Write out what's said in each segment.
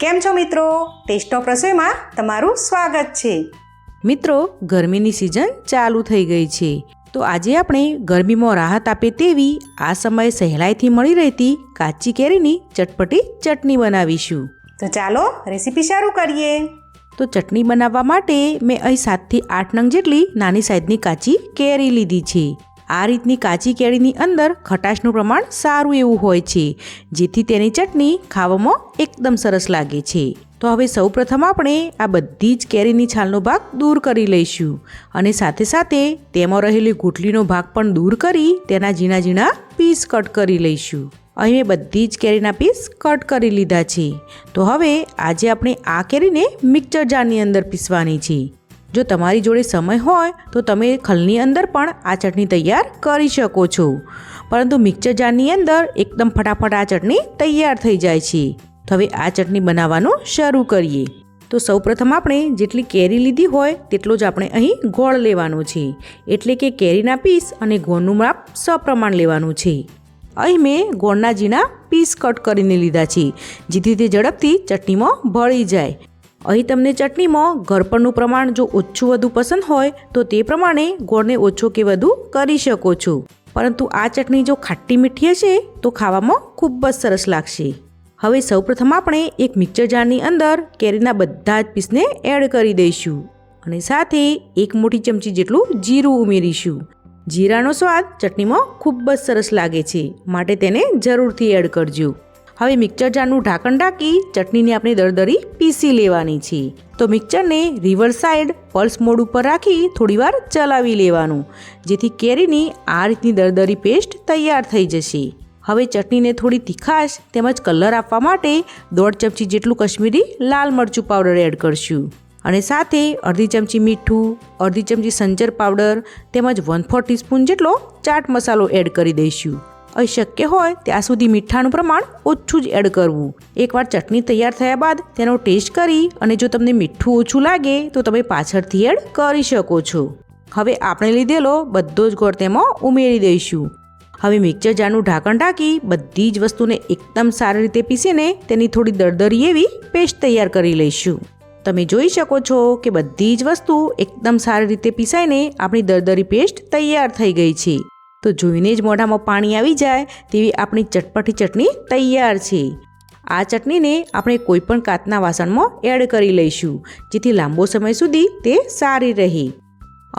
કેમ છો મિત્રો? ટેસ્ટ ઓફ રસોઈમાં તમારું સ્વાગત છે. મિત્રો, ગરમીની સિઝન ચાલુ થઈ ગઈ છે, તો આજે આપણે ગરમીમાં રાહત આપે તેવી આ સમયે સહેલાઈથી મળી રહેતી કાચી કેરીની ચટપટી ચટણી બનાવીશું. તો ચાલો રેસીપી શરૂ કરીએ. તો ચટણી બનાવવા માટે મેં અહીં 7 થી 8 નંગ જેટલી નાની સાઈઝની કાચી કેરી લીધી છે. આ રીતની કાચી કેરીની અંદર ખટાશનું પ્રમાણ સારું એવું હોય છે, જેથી તેની ચટણી ખાવામાં એકદમ સરસ લાગે છે. તો હવે સૌપ્રથમ આપણે આ બધી જ કેરીની છાલનો ભાગ દૂર કરી લઈશું અને સાથે સાથે તેમાં રહેલી ગુટલીનો ભાગ પણ દૂર કરી તેના ઝીણા ઝીણા પીસ કટ કરી લઈશું. અહીં મેં બધી જ કેરીના પીસ કટ કરી લીધા છે. તો હવે આજે આપણે આ કેરીને મિક્સર જારની અંદર પીસવાની છે. જો તમારી જોડે સમય હોય તો તમે ખલની અંદર પણ આ ચટણી તૈયાર કરી શકો છો, પરંતુ મિક્સર જારની અંદર એકદમ ફટાફટ આ ચટણી તૈયાર થઈ જાય છે. તો હવે આ ચટણી બનાવવાનું શરૂ કરીએ. તો સૌપ્રથમ આપણે જેટલી કેરી લીધી હોય તેટલો જ આપણે અહીં ગોળ લેવાનો છે, એટલે કે કેરીના પીસ અને ગોળનું માપ સપ્રમાણ લેવાનું છે. અહીં મેં ગોળના ઝીણા પીસ કટ કરીને લીધા છે, જેથી તે ઝડપથી ચટણીમાં ભળી જાય. અહીં તમને ચટણીમાં ગળપણનું પ્રમાણ જો ઓછું વધુ પસંદ હોય તો તે પ્રમાણે ગોળને ઓછો કે વધુ કરી શકો છો, પરંતુ આ ચટણી જો ખાટી મીઠી હશે તો ખાવામાં ખૂબ જ સરસ લાગશે. હવે સૌપ્રથમ આપણે એક મિક્સર જારની અંદર કેરીના બધા જ પીસને એડ કરી દઈશું અને સાથે 1 મોટી ચમચી જેટલું જીરું ઉમેરીશું. જીરાનો સ્વાદ ચટણીમાં ખૂબ જ સરસ લાગે છે, માટે તેને જરૂરથી એડ કરજો. હવે મિક્સર જારનું ઢાંકણ ઢાંકી ચટણીને આપણે દરદરી પીસી લેવાની છે. તો મિક્સરને રિવર્સ સાઈડ પલ્સ મોડ ઉપર રાખી થોડીવાર ચલાવી લેવાનું, જેથી કેરીની આ રીતની દરદરી પેસ્ટ તૈયાર થઈ જશે. હવે ચટણીને થોડી તીખાશ તેમજ કલર આપવા માટે 1.5 ચમચી જેટલું કશ્મીરી લાલ મરચું પાવડર એડ કરશું અને સાથે અડધી ચમચી મીઠું, અડધી ચમચી સંચર પાવડર તેમજ 1/4 ટીસ્પૂન જેટલો ચાટ મસાલો એડ કરી દઈશું. અહીં શક્ય હોય ત્યાં સુધી મીઠાનું પ્રમાણ ઓછું જ એડ કરવું. એકવાર ચટણી તૈયાર થયા બાદ તેનો ટેસ્ટ કરી અને જો તમને મીઠું ઓછું લાગે તો તમે પાછળથી એડ કરી શકો છો. હવે આપણે લીધેલો બધો જ ગોળ તેમાં ઉમેરી દઈશું. હવે મિક્સર જારનું ઢાંકણ ઢાંકી બધી જ વસ્તુને એકદમ સારી રીતે પીસીને તેની થોડી દરદરી એવી પેસ્ટ તૈયાર કરી લઈશું. તમે જોઈ શકો છો કે બધી જ વસ્તુ એકદમ સારી રીતે પીસાઈને આપણી દરદરી પેસ્ટ તૈયાર થઈ ગઈ છે. તો જોઈને જ મોઢામાં પાણી આવી જાય તેવી આપણી ચટપટી ચટણી તૈયાર છે. આ ચટણીને આપણે કોઈપણ કાચના વાસણમાં એડ કરી લઈશું, જેથી લાંબો સમય સુધી તે સારી રહે.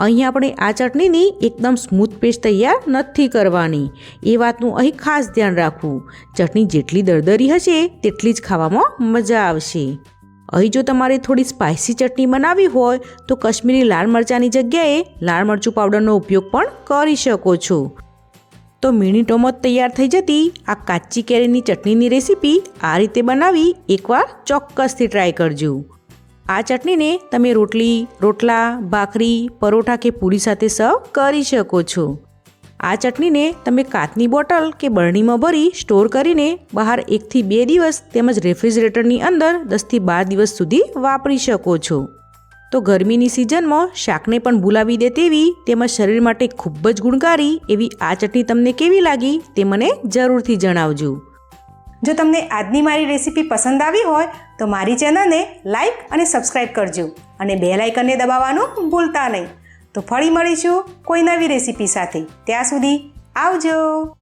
અહીં આપણે આ ચટણીની એકદમ સ્મૂથ પેસ્ટ તૈયાર નથી કરવાની, એ વાતનું અહીં ખાસ ધ્યાન રાખવું. ચટણી જેટલી દરદરી હશે તેટલી જ ખાવામાં મજા આવશે. અહીં જો તમારે થોડી સ્પાઇસી ચટણી બનાવવી હોય તો કશ્મીરી લાલ મરચાંની જગ્યાએ લાલ મરચું પાવડરનો ઉપયોગ પણ કરી શકો છો. તો મિનિટોમાં જ તૈયાર થઈ જતી આ કાચી કેરીની ચટણીની રેસીપી આ રીતે બનાવી એકવાર ચોક્કસથી ટ્રાય કરજો. આ ચટણીને તમે રોટલી, રોટલા, ભાખરી, પરોઠા કે પૂરી સાથે સર્વ કરી શકો છો. આ ચટણીને તમે કાચની બોટલ કે બરણીમાં ભરી સ્ટોર કરીને બહાર 1 થી 2 દિવસ તેમજ રેફ્રિજરેટરની અંદર 10 થી 12 દિવસ સુધી વાપરી શકો છો. તો ગરમીની સિઝનમાં શાકને પણ ભૂલાવી દે તેવી તેમજ શરીર માટે ખૂબ જ ગુણકારી એવી આ ચટણી તમને કેવી લાગી તે મને જરૂરથી જણાવજો. જો તમને આજની મારી રેસીપી પસંદ આવી હોય તો મારી ચેનલને લાઈક અને સબસ્ક્રાઈબ કરજો અને બેલ આઇકનને દબાવવાનું ભૂલતા નહીં. તો ફરી મળીશું કોઈ નવી રેસીપી સાથે. ત્યાં સુધી આવજો.